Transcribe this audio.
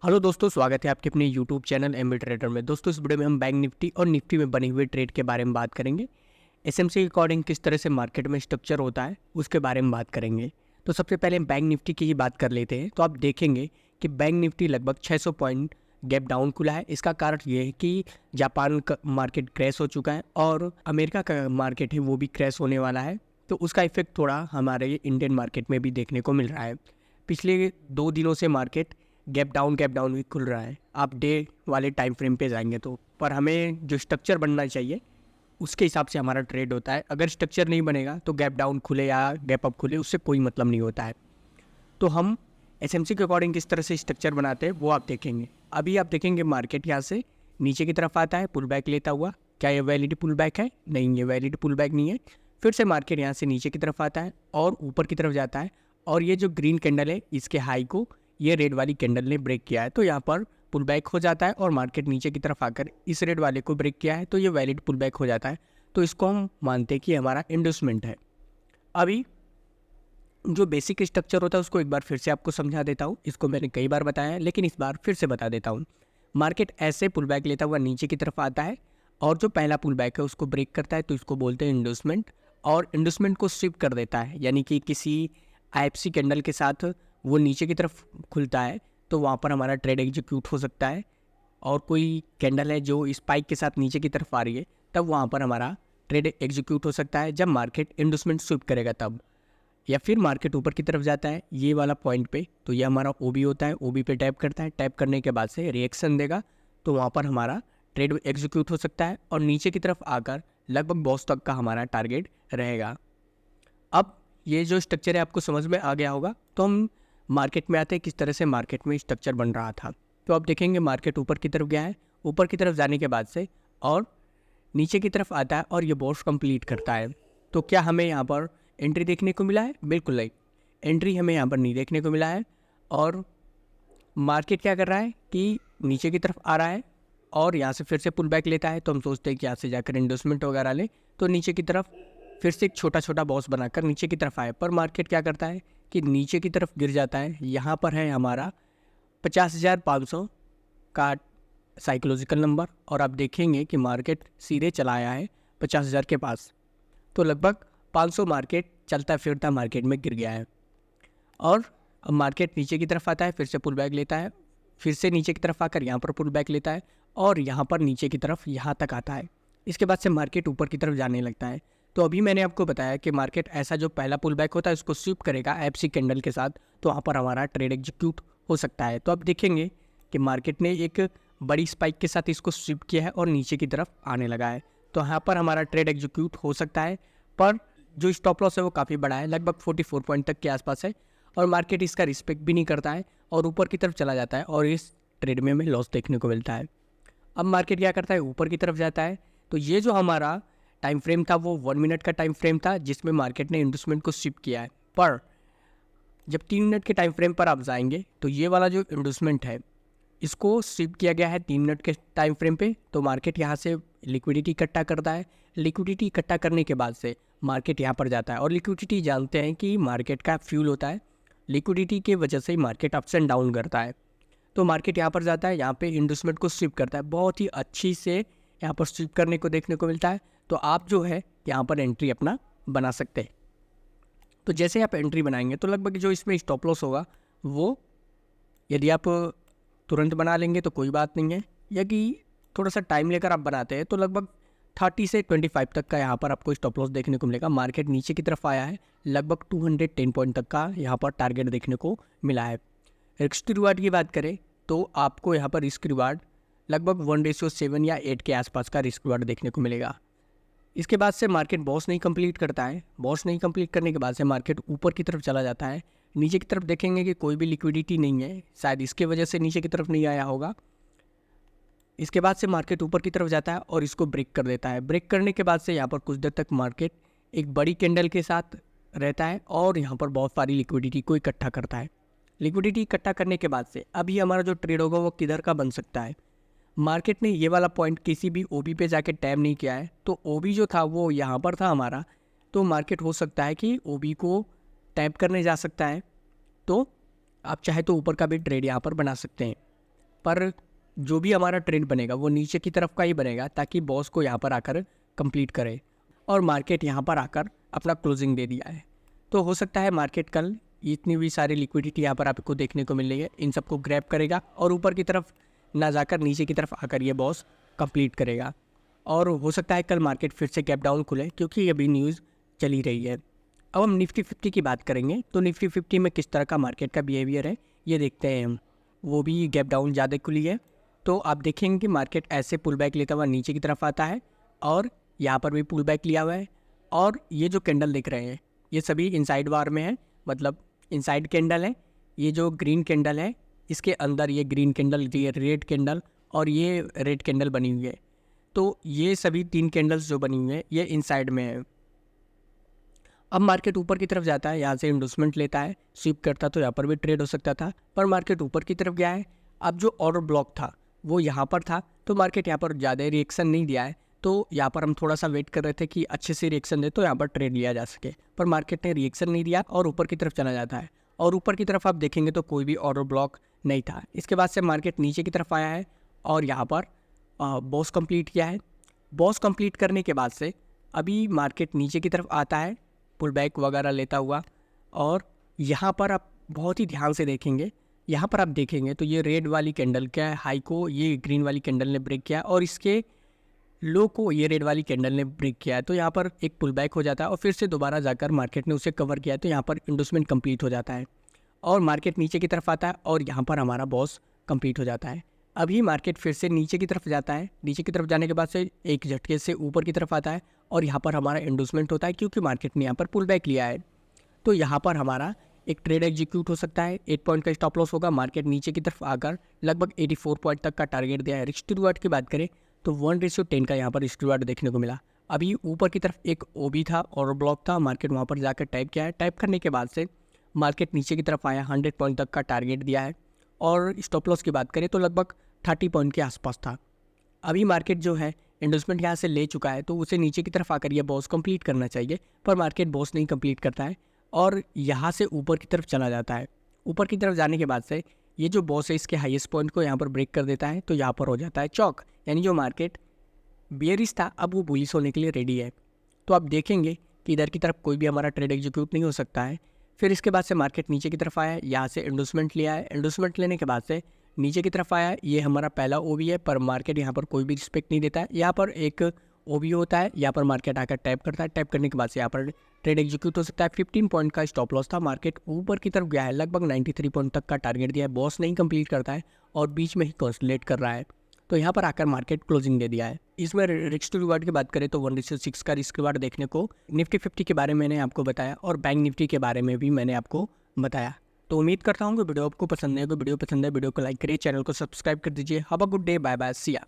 Hello दोस्तों, स्वागत है आपके अपने यूट्यूब चैनल एमबी ट्रेडर में। दोस्तों, इस वीडियो में हम बैंक निफ्टी और निफ्टी में बने हुए ट्रेड के बारे में बात करेंगे। एसएमसी के अकॉर्डिंग किस तरह से मार्केट में स्ट्रक्चर होता है उसके बारे में बात करेंगे। तो सबसे पहले हम बैंक निफ्टी की ही बात कर लेते हैं। तो आप देखेंगे कि बैंक निफ्टी लगभग 600 पॉइंट गैप डाउन खुला है। इसका कारण ये है कि जापान का मार्केट क्रैश हो चुका है और अमेरिका का मार्केट है वो भी क्रैश होने वाला है। तो उसका इफेक्ट थोड़ा हमारे इंडियन मार्केट में भी देखने को मिल रहा है। पिछले 2 दिनों से मार्केट गैप डाउन भी खुल रहा है। आप डे वाले टाइम फ्रेम पे जाएंगे तो पर हमें जो स्ट्रक्चर बनना चाहिए उसके हिसाब से हमारा ट्रेड होता है। अगर स्ट्रक्चर नहीं बनेगा तो गैप डाउन खुले या गैप अप खुले उससे कोई मतलब नहीं होता है। तो हम एसएमसी के अकॉर्डिंग किस तरह से स्ट्रक्चर बनाते हैं वो आप देखेंगे। अभी आप देखेंगे मार्केट यहाँ से नीचे की तरफ आता है पुल बैक लेता हुआ। क्या ये वैलिड पुल बैक है? नहीं, ये वैलिड पुल बैक नहीं है। फिर से मार्केट यहाँ से नीचे की तरफ आता है और ऊपर की तरफ जाता है और ये जो ग्रीन कैंडल है इसके हाई को ये रेड वाली कैंडल ने ब्रेक किया है। तो यहाँ पर पुल बैक हो जाता है और मार्केट नीचे की तरफ आकर इस रेड वाले को ब्रेक किया है तो ये वैलिड पुल बैक हो जाता है। तो इसको हम मानते हैं कि हमारा इंडस्टमेंट है। अभी जो बेसिक स्ट्रक्चर होता है उसको एक बार फिर से आपको समझा देता हूँ। इसको मैंने कई बार बताया है लेकिन इस बार फिर से बता देता हूँ। मार्केट ऐसे पुल बैक लेता हुआ नीचे की तरफ आता है और जो पहला पुल बैक है उसको ब्रेक करता है तो इसको बोलते हैं इंडस्टमेंट। और इंडस्टमेंट को स्विप कर देता है, यानी कि किसी आईएफसी कैंडल के साथ वो नीचे की तरफ खुलता है तो वहाँ पर हमारा ट्रेड एग्जीक्यूट हो सकता है। और कोई कैंडल है जो स्पाइक के साथ नीचे की तरफ आ रही है तब वहाँ पर हमारा ट्रेड एग्जीक्यूट हो सकता है जब मार्केट इंडस्टमेंट स्विप करेगा तब। या फिर मार्केट ऊपर की तरफ जाता है ये वाला पॉइंट पे तो ये हमारा ओबी होता है। ओबी पे टैप करता है, टैप करने के बाद से रिएक्शन देगा तो वहाँ पर हमारा ट्रेड एग्जीक्यूट हो सकता है और नीचे की तरफ आकर लगभग बॉस तक का हमारा टारगेट रहेगा। अब ये जो स्ट्रक्चर है आपको समझ में आ गया होगा। तो हम मार्केट में आते हैं किस तरह से मार्केट में स्ट्रक्चर बन रहा था। तो आप देखेंगे मार्केट ऊपर की तरफ गया है, ऊपर की तरफ जाने के बाद से और नीचे की तरफ आता है और ये बॉस कंप्लीट करता है। तो क्या हमें यहाँ पर एंट्री देखने को मिला है? बिल्कुल नहीं, एंट्री हमें यहाँ पर नहीं देखने को मिला है। और मार्केट क्या कर रहा है कि नीचे की तरफ आ रहा है और यहाँ से फिर से पुल बैक लेता है तो हम सोचते हैं कि यहाँ से जाकर इंडस्टमेंट वगैरह ले। तो नीचे की तरफ फिर से एक छोटा छोटा बॉस बनाकर नीचे की तरफ आए, पर मार्केट क्या करता है कि नीचे की तरफ गिर जाता है। यहाँ पर है हमारा 50,500 का साइकोलॉजिकल नंबर और आप देखेंगे कि मार्केट सीधे चला आया है 50,000 के पास। तो लगभग 500 मार्केट चलता फिरता मार्केट में गिर गया है। और अब मार्केट नीचे की तरफ आता है, फिर से पुल बैक लेता है, फिर से नीचे की तरफ आकर यहाँ पर पुल बैक लेता है और यहाँ पर नीचे की तरफ यहाँ तक आता है। इसके बाद से मार्केट ऊपर की तरफ जाने लगता है। तो अभी मैंने आपको बताया कि मार्केट ऐसा जो पहला पुल बैक होता है उसको स्विप करेगा एफसी कैंडल के साथ तो वहाँ पर हमारा ट्रेड एग्जीक्यूट हो सकता है। तो आप देखेंगे कि मार्केट ने एक बड़ी स्पाइक के साथ इसको स्विप किया है और नीचे की तरफ आने लगा है तो यहाँ पर हमारा ट्रेड एग्जीक्यूट हो सकता है। पर जो स्टॉप लॉस है वो काफ़ी बड़ा है, लगभग 44 पॉइंट तक के आसपास है और मार्केट इसका रिस्पेक्ट भी नहीं करता है और ऊपर की तरफ चला जाता है और इस ट्रेड में हमें लॉस देखने को मिलता है। अब मार्केट क्या करता है, ऊपर की तरफ जाता है। तो ये जो हमारा टाइम फ्रेम था वो 1 मिनट का टाइम फ्रेम था जिसमें मार्केट ने इंडस्टमेंट को स्विप किया है। पर जब 3 मिनट के टाइम फ्रेम पर आप जाएंगे तो ये वाला जो इंडस्टमेंट है इसको स्विप किया गया है 3 मिनट के टाइम फ्रेम पे। तो मार्केट यहाँ से लिक्विडिटी इकट्ठा करता है। लिक्विडिटी इकट्ठा करने के बाद से मार्केट यहाँ पर जाता है और लिक्विडिटी जानते हैं कि मार्केट का फ्यूल होता है। लिक्विडिटी के वजह से ही मार्केट अप्स एंड डाउन करता है। तो मार्केट यहाँ पर जाता है, यहाँ पे इंडस्टमेंट को स्विप करता है, बहुत ही अच्छी से यहाँ पर स्विप करने को देखने को मिलता है। तो आप जो है यहाँ पर एंट्री अपना बना सकते हैं। तो जैसे आप एंट्री बनाएंगे तो लगभग जो इसमें स्टॉप लॉस होगा वो यदि आप तुरंत बना लेंगे तो कोई बात नहीं है, यदि थोड़ा सा टाइम लेकर आप बनाते हैं तो लगभग 30 से 25 तक का यहाँ पर आपको स्टॉप लॉस देखने को मिलेगा। मार्केट नीचे की तरफ आया है, लगभग 210 पॉइंट तक का यहाँ पर टारगेट देखने को मिला है। रिस्क रिवार्ड की बात करें तो आपको यहाँ पर रिस्क रिवार्ड लगभग 1:7 या 8 के आसपास का रिस्क रिवार्ड देखने को मिलेगा। इसके बाद से मार्केट बॉस नहीं कंप्लीट करता है। बॉस नहीं कंप्लीट करने के बाद से मार्केट ऊपर की तरफ चला जाता है। नीचे की तरफ देखेंगे कि कोई भी लिक्विडिटी नहीं है, शायद इसके वजह से नीचे की तरफ नहीं आया होगा। इसके बाद से मार्केट ऊपर की तरफ जाता है और इसको ब्रेक कर देता है। ब्रेक करने के बाद से यहाँ पर कुछ देर तक मार्केट एक बड़ी कैंडल के साथ रहता है और यहाँ पर बहुत सारी लिक्विडिटी को इकट्ठा करता है। लिक्विडिटी इकट्ठा करने के बाद से अभी हमारा जो ट्रेड होगा वो किधर का बन सकता है। मार्केट ने ये वाला पॉइंट किसी भी ओबी पे जाके टैप नहीं किया है तो ओबी जो था वो यहाँ पर था हमारा। तो मार्केट हो सकता है कि ओबी को टैप करने जा सकता है। तो आप चाहे तो ऊपर का भी ट्रेड यहाँ पर बना सकते हैं। पर जो भी हमारा ट्रेड बनेगा वो नीचे की तरफ का ही बनेगा, ताकि बॉस को यहाँ पर आकर कंप्लीट करे और मार्केट यहाँ पर आकर अपना क्लोजिंग दे दिया है। तो हो सकता है मार्केट कल इतनी भी सारी लिक्विडिटी यहाँ पर आपको देखने को मिल रही है, इन सबको ग्रैब करेगा और ऊपर की तरफ ना जाकर नीचे की तरफ आकर ये बॉस कंप्लीट करेगा। और हो सकता है कल मार्केट फिर से गैप डाउन खुले, क्योंकि अभी न्यूज़ चली रही है। अब हम निफ्टी 50 की बात करेंगे, तो निफ्टी 50 में किस तरह का मार्केट का बिहेवियर है ये देखते हैं हम। वो भी गैप डाउन ज़्यादा खुली है, तो आप देखेंगे कि मार्केट ऐसे पुल बैक लेता हुआ नीचे की तरफ आता है और यहाँ पर भी पुल बैक लिया हुआ है। और ये जो कैंडल दिख रहे हैं ये सभी इनसाइड बार में है, मतलब इनसाइड कैंडल है। ये जो ग्रीन कैंडल है इसके अंदर ये ग्रीन कैंडल, ये रेड कैंडल और ये रेड कैंडल बनी हुई है। तो ये सभी 3 कैंडल्स जो बनी हुई है ये इनसाइड में है। अब मार्केट ऊपर की तरफ जाता है, यहाँ से इंडोसमेंट लेता है, स्वीप करता तो यहाँ पर भी ट्रेड हो सकता था, पर मार्केट ऊपर की तरफ गया है। अब जो ऑर्डर ब्लॉक था वो यहाँ पर था, तो मार्केट यहाँ पर ज़्यादा रिएक्शन नहीं दिया है। तो यहाँ पर हम थोड़ा सा वेट कर रहे थे कि अच्छे से रिएक्शन दे तो यहाँ पर ट्रेड लिया जा सके, पर मार्केट ने रिएक्शन नहीं दिया और ऊपर की तरफ चला जाता है। और ऊपर की तरफ आप देखेंगे तो कोई भी ऑर्डर ब्लॉक नहीं था। इसके बाद से मार्केट नीचे की तरफ आया है और यहाँ पर बॉस कंप्लीट किया है। बॉस कंप्लीट करने के बाद से अभी मार्केट नीचे की तरफ आता है पुल बैक वगैरह लेता हुआ, और यहाँ पर आप बहुत ही ध्यान से देखेंगे, यहाँ पर आप देखेंगे तो ये रेड वाली कैंडल क्या है, हाई को ये ग्रीन वाली कैंडल ने ब्रेक किया और इसके लो को ये रेड वाली कैंडल ने ब्रेक किया है। तो यहाँ पर एक पुल बैक हो जाता है और फिर से दोबारा जाकर मार्केट ने उसे कवर किया है, तो यहाँ पर इंडोसमेंट कंप्लीट हो जाता है और मार्केट नीचे की तरफ आता है और यहाँ पर हमारा बॉस कंप्लीट हो जाता है। अभी मार्केट फिर से नीचे की तरफ जाता है, नीचे की तरफ जाने के बाद से एक झटके से ऊपर की तरफ आता है और यहाँ पर हमारा इंडोसमेंट होता है, क्योंकि मार्केट ने यहाँ पर पुल बैक लिया है। तो यहाँ पर हमारा एक ट्रेड एग्जीक्यूट हो सकता है। 8 पॉइंट का स्टॉप लॉस होगा। मार्केट नीचे की तरफ आकर लगभग 84 पॉइंट तक का टारगेट दिया है। रिस्क टू रिवार्ड की बात करें तो 1:10 का यहाँ पर रिस्क टू रिवार्ड देखने को मिला। अभी ऊपर की तरफ एक ओबी था और ब्लॉक था, मार्केट वहाँ पर जाकर टाइप किया है। टाइप करने के बाद से मार्केट नीचे की तरफ आया, 100 पॉइंट तक का टारगेट दिया है और स्टॉप लॉस की बात करें तो लगभग 30 पॉइंट के आसपास था। अभी मार्केट जो है इन्वेस्टमेंट यहाँ से ले चुका है, तो उसे नीचे की तरफ आकर यह बॉस कंप्लीट करना चाहिए, पर मार्केट बॉस नहीं कंप्लीट करता है और यहाँ से ऊपर की तरफ चला जाता है। ऊपर की तरफ जाने के बाद से ये जो बॉस है इसके हाईएस्ट पॉइंट को यहाँ पर ब्रेक कर देता है, तो यहाँ पर हो जाता है चौक, यानी जो मार्केट बेयरिश था अब वो बुलिश होने के लिए रेडी है। तो आप देखेंगे कि इधर की तरफ कोई भी हमारा ट्रेड एग्जीक्यूट नहीं हो सकता है। फिर इसके बाद से मार्केट नीचे की तरफ आया, यहाँ से इंडोसमेंट लिया है। इंडोसमेंट लेने के बाद से नीचे की तरफ आया, ये हमारा पहला ओबी है, पर मार्केट यहाँ पर कोई भी रिस्पेक्ट नहीं देता है। यहाँ पर एक ओबी होता है, यहाँ पर मार्केट आकर टैप करता है। टैप करने के बाद से यहाँ पर ट्रेड एग्जीक्यूट हो सकता है। 15 पॉइंट का स्टॉप लॉस था। मार्केट ऊपर की तरफ गया है, लगभग 93 पॉइंट तक का टारगेट दिया है। बॉस नहीं कंप्लीट करता है और बीच में ही कंसोलिडेट कर रहा है, तो यहाँ पर आकर मार्केट क्लोजिंग दे दिया है। इसमें रिस्क टू रिवार्ड की बात करें तो 1:6 का रिस्क रिवार्ड देखने को निफ्टी 50 के बारे में मैंने आपको बताया और बैंक निफ्टी के बारे में भी मैंने आपको बताया। तो उम्मीद करता हूँ कि वीडियो आपको पसंद है। अगर वीडियो पसंद है वीडियो को लाइक करिए, चैनल को सब्सक्राइब कर दीजिए। Have a good day, bye bye, see या।